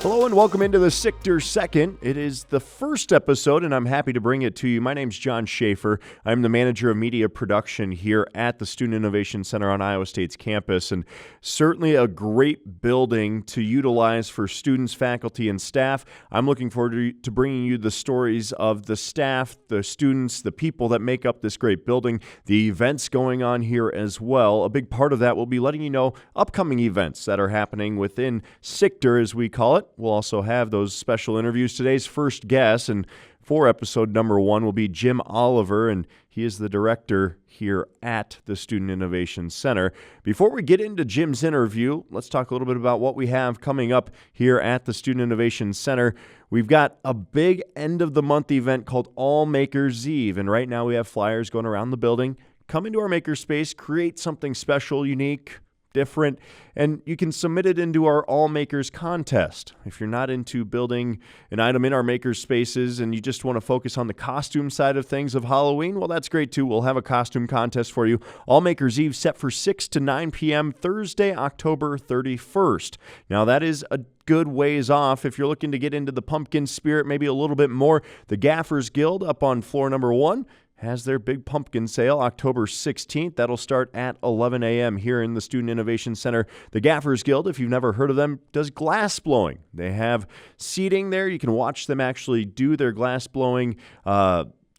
Hello and welcome into the SICTR Second. It is the first episode and I'm happy to bring it to you. My name's Jon Schaeffer. I'm the manager of media production here at the Student Innovation Center on Iowa State's campus, and certainly a great building to utilize for students, faculty, and staff. I'm looking forward to bringing you the stories of the staff, the students, the people that make up this great building, the events going on here as well. A big part of that will be letting you know upcoming events that are happening within SICTR, as we call it. We'll also have those special interviews. Today's first guest, and for episode number 1, will be Jim Oliver, and he is the director here at the Student Innovation Center. Before we get into Jim's interview, let's talk a little bit about what we have coming up here at the Student Innovation Center. We've got a big end-of-the-month event called All Makers Eve, and right now we have flyers going around the building. Come into our makerspace, create something special, unique, different, and you can submit it into our All Makers contest. If you're not into building an item in our makers spaces and you just want to focus on the costume side of things of Halloween, well, that's great too. We'll have a costume contest for you. All Makers Eve set for 6 to 9 p.m. Thursday, October 31st. Now, that is a good ways off. If you're looking to get into the pumpkin spirit, maybe a little bit more, the Gaffers Guild up on floor number 1 has their big pumpkin sale October 16th. That'll start at 11 a.m. here in the Student Innovation Center. The Gaffers Guild, if you've never heard of them, does glass blowing. They have seating there. You can watch them actually do their glass blowing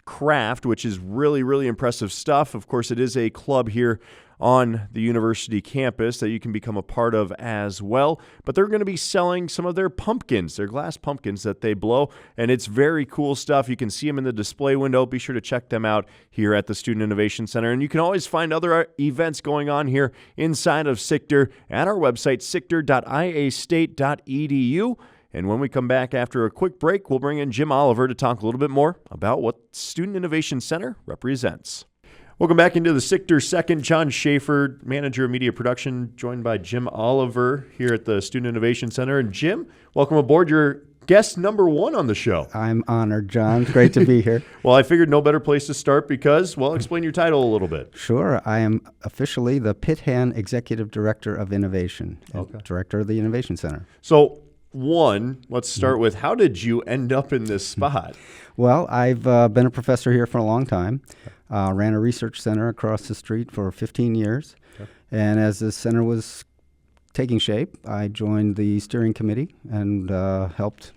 craft, which is really, really impressive stuff. Of course, it is a club here on the university campus that you can become a part of as well. But they're going to be selling some of their pumpkins, their glass pumpkins that they blow, and it's very cool stuff. You can see them in the display window. Be sure to check them out here at the Student Innovation Center. And you can always find other events going on here inside of SICTR at our website, sictr.iastate.edu. And when we come back after a quick break, we'll bring in Jim Oliver to talk a little bit more about what Student Innovation Center represents. Welcome back into the SICTR Second. Jon Schaeffer, manager of media production, joined by Jim Oliver here at the Student Innovation Center. And Jim, welcome aboard. You're guest number 1 on the show. I'm honored, John. Great to be here. Well, I figured no better place to start because, well, explain your title a little bit. Sure. I am officially the Pithan Executive Director of Innovation, Director of the Innovation Center. So, let's start with, how did you end up in this spot? Well, I've been a professor here for a long time. Ran a research center across the street for 15 years. Okay. And as the center was taking shape, I joined the steering committee and helped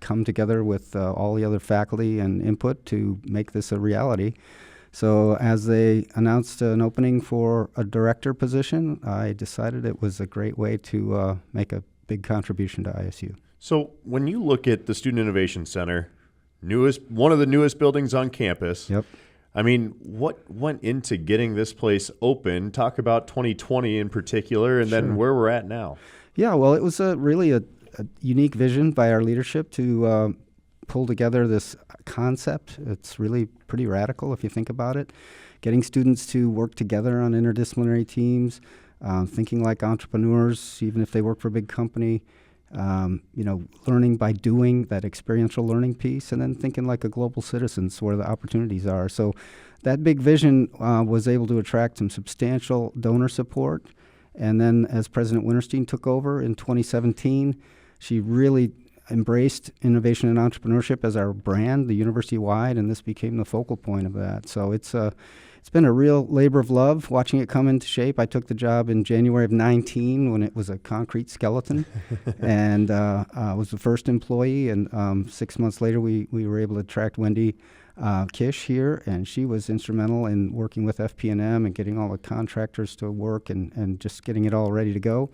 come together with all the other faculty and input to make this a reality. So as they announced an opening for a director position, I decided it was a great way to make a big contribution to ISU. So when you look at the Student Innovation Center, one of the newest buildings on campus. Yep. I mean, what went into getting this place open? Talk about 2020 in particular, and then where we're at now. Yeah, well, it was really a unique vision by our leadership to pull together this concept. It's really pretty radical if you think about it. Getting students to work together on interdisciplinary teams, thinking like entrepreneurs, even if they work for a big company. Learning by doing, that experiential learning piece, and then thinking like a global citizen, so where the opportunities are. So that big vision was able to attract some substantial donor support. And then as President Winterstein took over in 2017, she really embraced innovation and entrepreneurship as our brand, the university-wide, and this became the focal point of that. So it's been a real labor of love watching it come into shape. I took the job in January of 19 when it was a concrete skeleton and was the first employee. And 6 months later, we were able to attract Wendy Kish here, and she was instrumental in working with FP&M and getting all the contractors to work and just getting it all ready to go.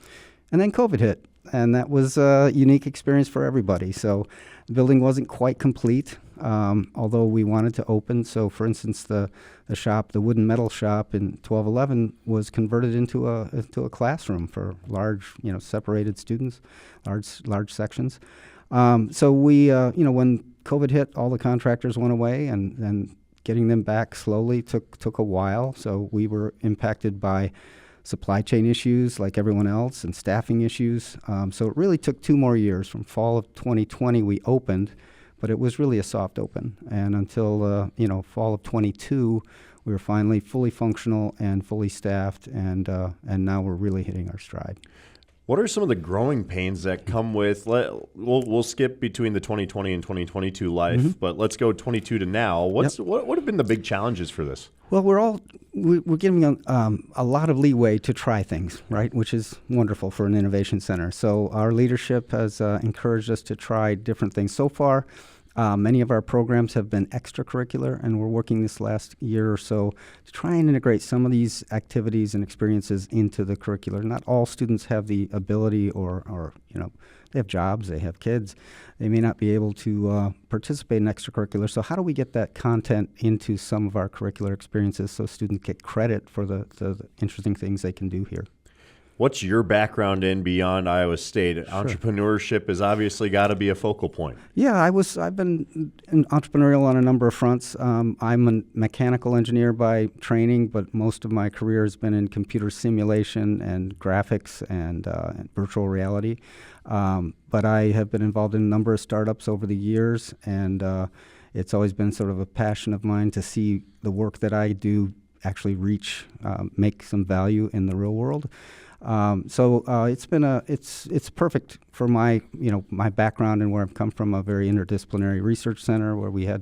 And then COVID hit, and that was a unique experience for everybody. So the building wasn't quite complete, although we wanted to open. So, for instance, the shop, the wooden metal shop in 1211 was converted into a classroom for large, separated students, large sections. So we, when COVID hit, all the contractors went away, and getting them back slowly took a while. So we were impacted by supply chain issues like everyone else and staffing issues. So it really took 2 more years. From fall of 2020, we opened, but it was really a soft open. And until, fall of 22, we were finally fully functional and fully staffed, and now we're really hitting our stride. What are some of the growing pains that come with, we'll skip between the 2020 and 2022 life, but let's go 22 to now. What have been the big challenges for this? Well, we're giving a lot of leeway to try things, right, which is wonderful for an innovation center. So our leadership has encouraged us to try different things. So far, many of our programs have been extracurricular, and we're working this last year or so to try and integrate some of these activities and experiences into the curricular. Not all students have the ability or they have jobs, they have kids. They may not be able to participate in extracurricular. So how do we get that content into some of our curricular experiences so students get credit for the interesting things they can do here? What's your background in beyond Iowa State? Sure. Entrepreneurship has obviously got to be a focal point. Yeah, I've been entrepreneurial on a number of fronts. I'm a mechanical engineer by training, but most of my career has been in computer simulation and graphics and virtual reality. But I have been involved in a number of startups over the years, and it's always been sort of a passion of mine to see the work that I do actually make some value in the real world. So it's perfect for my background and where I've come from, a very interdisciplinary research center where we had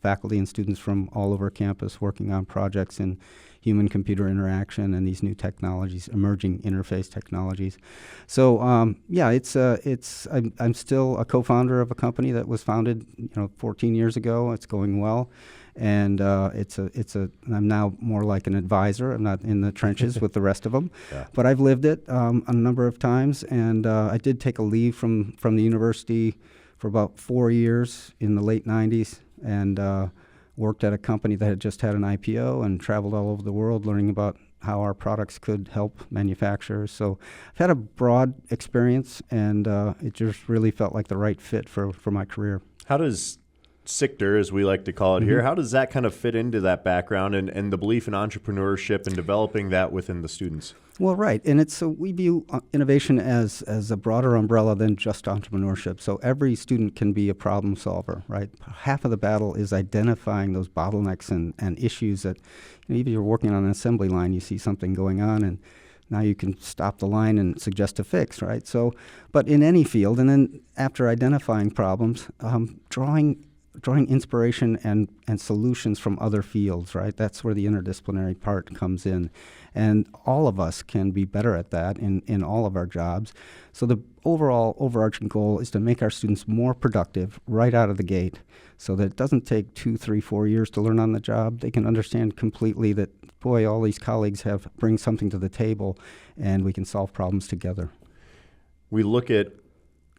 faculty and students from all over campus working on projects in human-computer interaction and these new technologies, emerging interface technologies. So I'm still a co-founder of a company that was founded 14 years ago. It's going well. And I'm now more like an advisor. I'm not in the trenches with the rest of them, but I've lived it a number of times. And I did take a leave from the university for about 4 years in the late 90s and worked at a company that had just had an IPO and traveled all over the world learning about how our products could help manufacturers. So I've had a broad experience, and it just really felt like the right fit for my career. How does SICTR, as we like to call it here, how does that kind of fit into that background and the belief in entrepreneurship and developing that within the students? Well, right. And we view innovation as a broader umbrella than just entrepreneurship. So every student can be a problem solver, right? Half of the battle is identifying those bottlenecks and issues that, even you're working on an assembly line, you see something going on, and now you can stop the line and suggest a fix, right? So, but in any field, and then after identifying problems, drawing inspiration and solutions from other fields, right? That's where the interdisciplinary part comes in. And all of us can be better at that in all of our jobs. So the overall overarching goal is to make our students more productive right out of the gate so that it doesn't take 2, 3, 4 years to learn on the job. They can understand completely that, boy, all these colleagues bring something to the table and we can solve problems together. We look at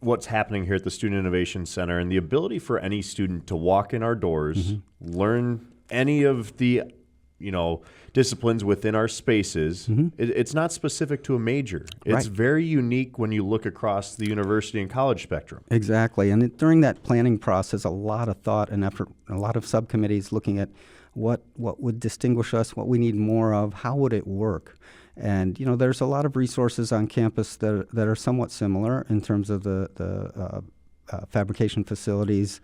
what's happening here at the Student Innovation Center and the ability for any student to walk in our doors, learn any of the disciplines within our spaces. It's not specific to a major. It's very unique when you look across the university and college spectrum. Exactly. And during that planning process, a lot of thought and effort, a lot of subcommittees looking at what would distinguish us, what we need more of, how would it work? And there's a lot of resources on campus that are somewhat similar in terms of the fabrication facilities,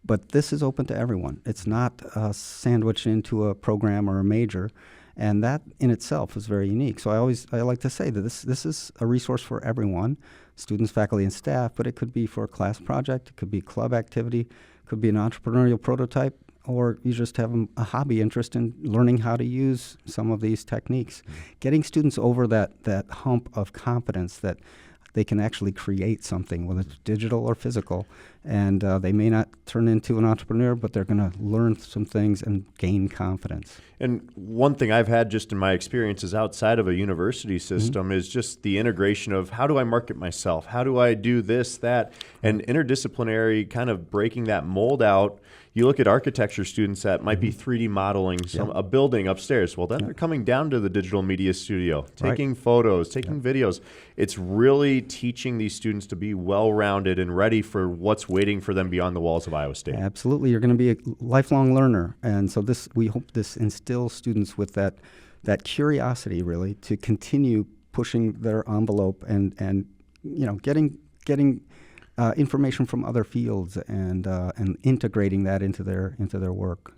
but this is open to everyone. It's not sandwiched into a program or a major, and that in itself is very unique. So I like to say that this is a resource for everyone, students, faculty, and staff. But it could be for a class project, it could be club activity, it could be an entrepreneurial prototype, or you just have a hobby interest in learning how to use some of these techniques. Getting students over that hump of confidence that they can actually create something, whether it's digital or physical, and they may not turn into an entrepreneur, but they're going to learn some things and gain confidence. And one thing I've had just in my experiences outside of a university system is just the integration of how do I market myself? How do I do this, that, and interdisciplinary kind of breaking that mold out. You look at architecture students that might be 3D modeling a building upstairs. Well, then they're coming down to the digital media studio, taking photos, taking videos. It's really teaching these students to be well-rounded and ready for what's waiting for them beyond the walls of Iowa State. Absolutely. You're going to be a lifelong learner. And so we hope this instills students with that curiosity, really, to continue pushing their envelope and getting information from other fields and integrating that into their work.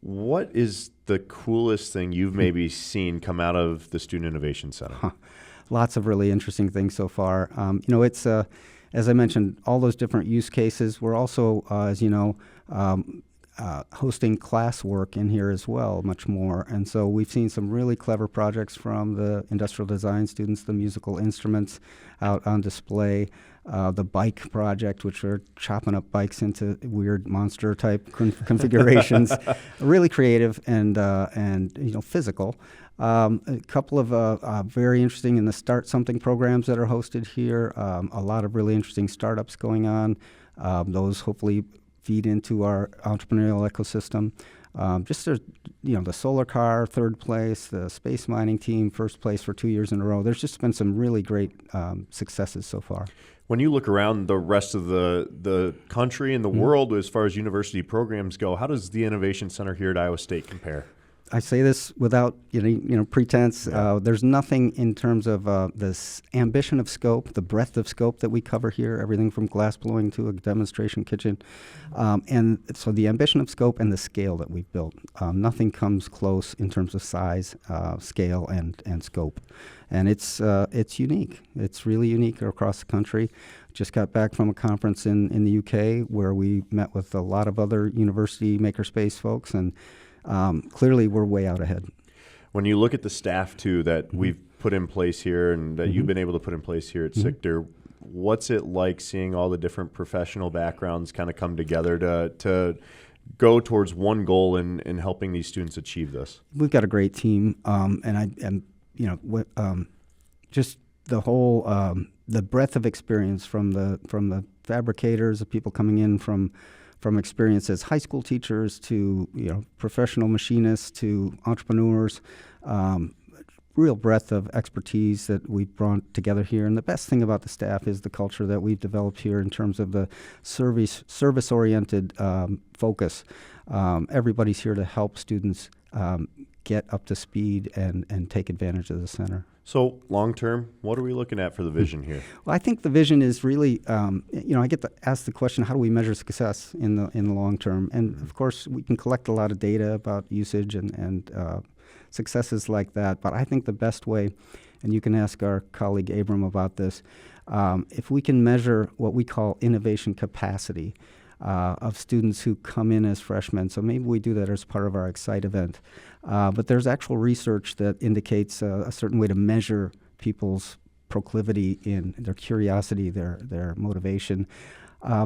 What is the coolest thing you've maybe seen come out of the Student Innovation Center? lots of really interesting things so far. It's as I mentioned, all those different use cases. We're also, as you know, hosting classwork in here as well, much more. And so we've seen some really clever projects from the industrial design students, the musical instruments out on display, the bike project, which are chopping up bikes into weird monster type configurations, really creative and physical. A couple of very interesting in the Start Something programs that are hosted here. A lot of really interesting startups going on. Those hopefully feed into our entrepreneurial ecosystem. The solar car, third place, the space mining team, first place for 2 years in a row. There's just been some really great successes so far. When you look around the rest of the country and the world as far as university programs go, how does the Innovation Center here at Iowa State compare? I say this without pretense. Yeah. There's nothing in terms of this ambition of scope, the breadth of scope that we cover here, everything from glass blowing to a demonstration kitchen. And so the ambition of scope and the scale that we've built, nothing comes close in terms of size, scale, and scope. And it's unique. It's really unique across the country. Just got back from a conference in the UK where we met with a lot of other university makerspace folks, and clearly we're way out ahead. When you look at the staff, too, that we've put in place here and that you've been able to put in place here at SICTR, what's it like seeing all the different professional backgrounds kind of come together to go towards one goal in helping these students achieve this? We've got a great team, just the whole the breadth of experience from the fabricators, the people coming in from experience as high school teachers to professional machinists to entrepreneurs, real breadth of expertise that we've brought together here. And the best thing about the staff is the culture that we've developed here in terms of the service-oriented focus. Everybody's here to help students get up to speed and take advantage of the center. So long term, what are we looking at for the vision here? Well, I think the vision is really, I get to ask the question, how do we measure success in the long term? And of course, we can collect a lot of data about usage and successes like that. But I think the best way, and you can ask our colleague Abram about this, if we can measure what we call innovation capacity of students who come in as freshmen. So maybe we do that as part of our Excite event. But there's actual research that indicates a certain way to measure people's proclivity in their curiosity, their motivation.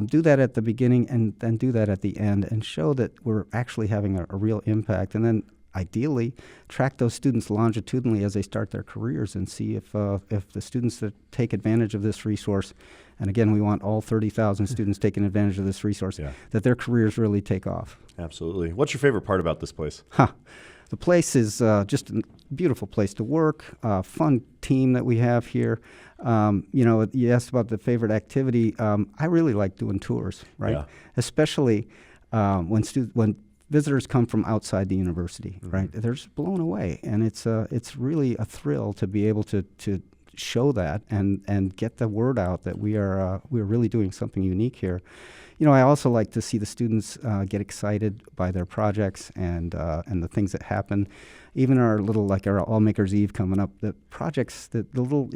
Do that at the beginning and then do that at the end and show that we're actually having a real impact. And then ideally track those students longitudinally as they start their careers and see if the students that take advantage of this resource, and again, we want all 30,000 students taking advantage of this resource, that their careers really take off. Absolutely. What's your favorite part about this place? The place is just a beautiful place to work, fun team that we have here. You asked about the favorite activity. I really like doing tours, right? Yeah. Especially when visitors come from outside the university, right? They're just blown away, and it's really a thrill to be able to show that and get the word out that we're really doing something unique here. I also like to see the students get excited by their projects and the things that happen. Even our All Makers Eve coming up, the projects, the little,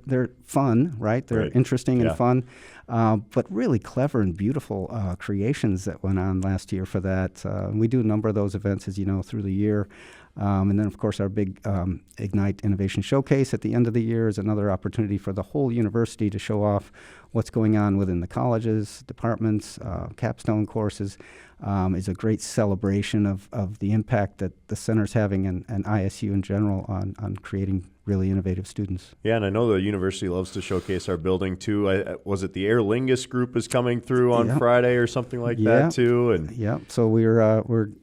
they're fun, right? They're interesting and fun, but really clever and beautiful creations that went on last year for that. We do a number of those events, as you know, through the year. And then, of course, our big Ignite Innovation Showcase at the end of the year is another opportunity for the whole university to show off what's going on within the colleges, departments, capstone courses. Is a great celebration of the impact that the center's having and ISU in general on creating really innovative students. Yeah, and I know the university loves to showcase our building too. Was it the Aer Lingus group is coming through on Friday or something like that too? And so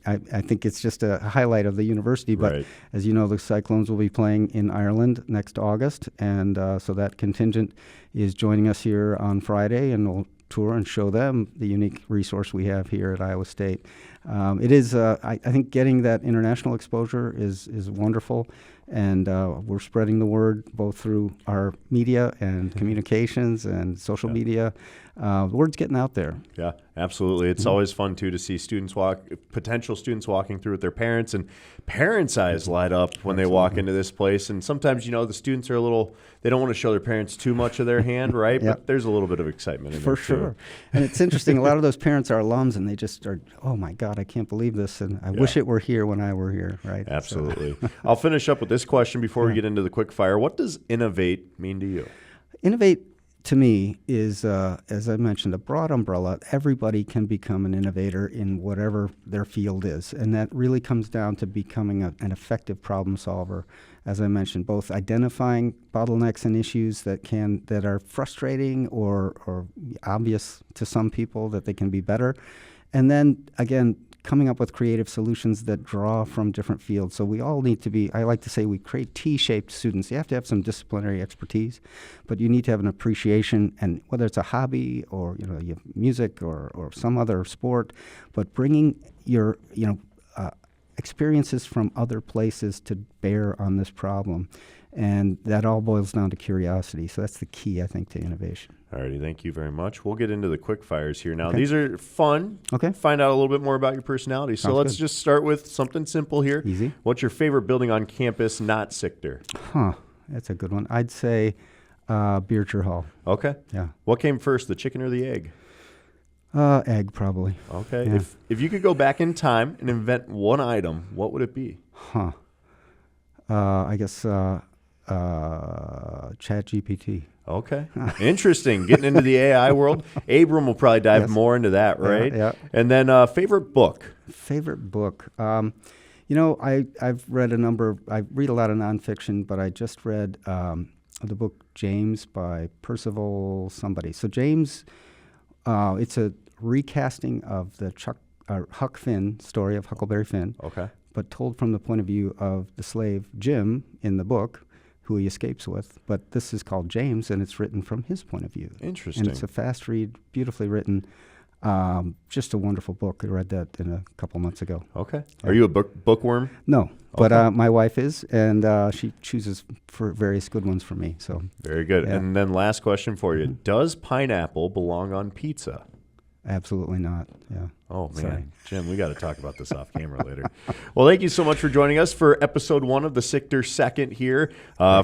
I think it's just a highlight of the university. But as you know, the Cyclones will be playing in Ireland next August, and so that contingent is joining us here on Friday, and we'll tour and show them the unique resource we have here at Iowa State. It is, I think getting that international exposure is wonderful, and we're spreading the word both through our media and communications and social media. The word's getting out there. Yeah, absolutely. It's always fun, too, to see potential students walking through with their parents, and parents' eyes light up when they walk into this place. And sometimes, the students are they don't want to show their parents too much of their hand, right? Yep. But there's a little bit of excitement in For there, sure. too. And it's interesting, a lot of those parents are alums, and they just are, oh my God, I can't believe this, and I wish it were here when I were here, right? Absolutely. I'll finish up with this question before we get into the quick fire. What does innovate mean to you? Innovate, to me, is, as I mentioned, a broad umbrella. Everybody can become an innovator in whatever their field is, and that really comes down to becoming an effective problem solver. As I mentioned, both identifying bottlenecks and issues that are frustrating or obvious to some people that they can be better, and then again coming up with creative solutions that draw from different fields. So we all need to be, I like to say, we create T-shaped students. You have to have some disciplinary expertise, but you need to have an appreciation, and whether it's a hobby or you have music or some other sport, but bringing your experiences from other places to bear on this problem. And that all boils down to curiosity. So that's the key, I think, to innovation. All righty, thank you very much. We'll get into the quick fires here now. Okay. These are fun. Okay. Find out a little bit more about your personality. So Sounds let's good. just start with something simple here. Easy. What's your favorite building on campus, not SICTR? That's a good one. I'd say Bearcher Hall. Okay. Yeah. What came first, the chicken or the egg? Egg, probably. Okay. Yeah. If you could go back in time and invent one item, what would it be? I guess ChatGPT. Okay. Interesting. Getting into the AI world. Abram will probably dive more into that, right? Yeah. And then favorite book? Favorite book. I've read I read a lot of nonfiction, but I just read the book James by Percival somebody. So James, it's a recasting of the Huck Finn story of Huckleberry Finn. Okay. But told from the point of view of the slave Jim in the book, who he escapes with. But this is called James, and it's written from his point of view. Interesting. And it's a fast read, beautifully written, just a wonderful book. I read that a couple months ago. Okay. Are you a bookworm? No, but Okay. my wife is, and she chooses for various good ones for me. So Very good. Yeah. And then last question for you. Does pineapple belong on pizza? absolutely not. Yeah. Oh, man. Sorry. Jim, we got to talk about this off camera later. Well, thank you so much for joining us for episode 1 of the SICTR Second here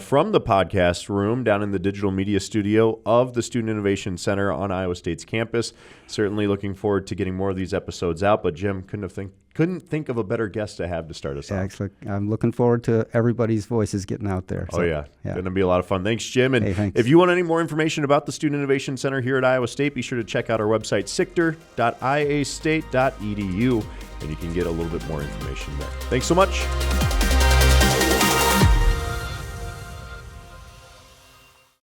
from the podcast room down in the digital media studio of the Student Innovation Center on Iowa State's campus. Certainly looking forward to getting more of these episodes out, but Jim, couldn't think of a better guest to have to start us off. Actually, I'm looking forward to everybody's voices getting out there. Oh, yeah. Going to be a lot of fun. Thanks, Jim. And Hey, thanks. if you want any more information about the Student Innovation Center here at Iowa State, be sure to check out our website, sictr.iastate.edu, and you can get a little bit more information there. Thanks so much.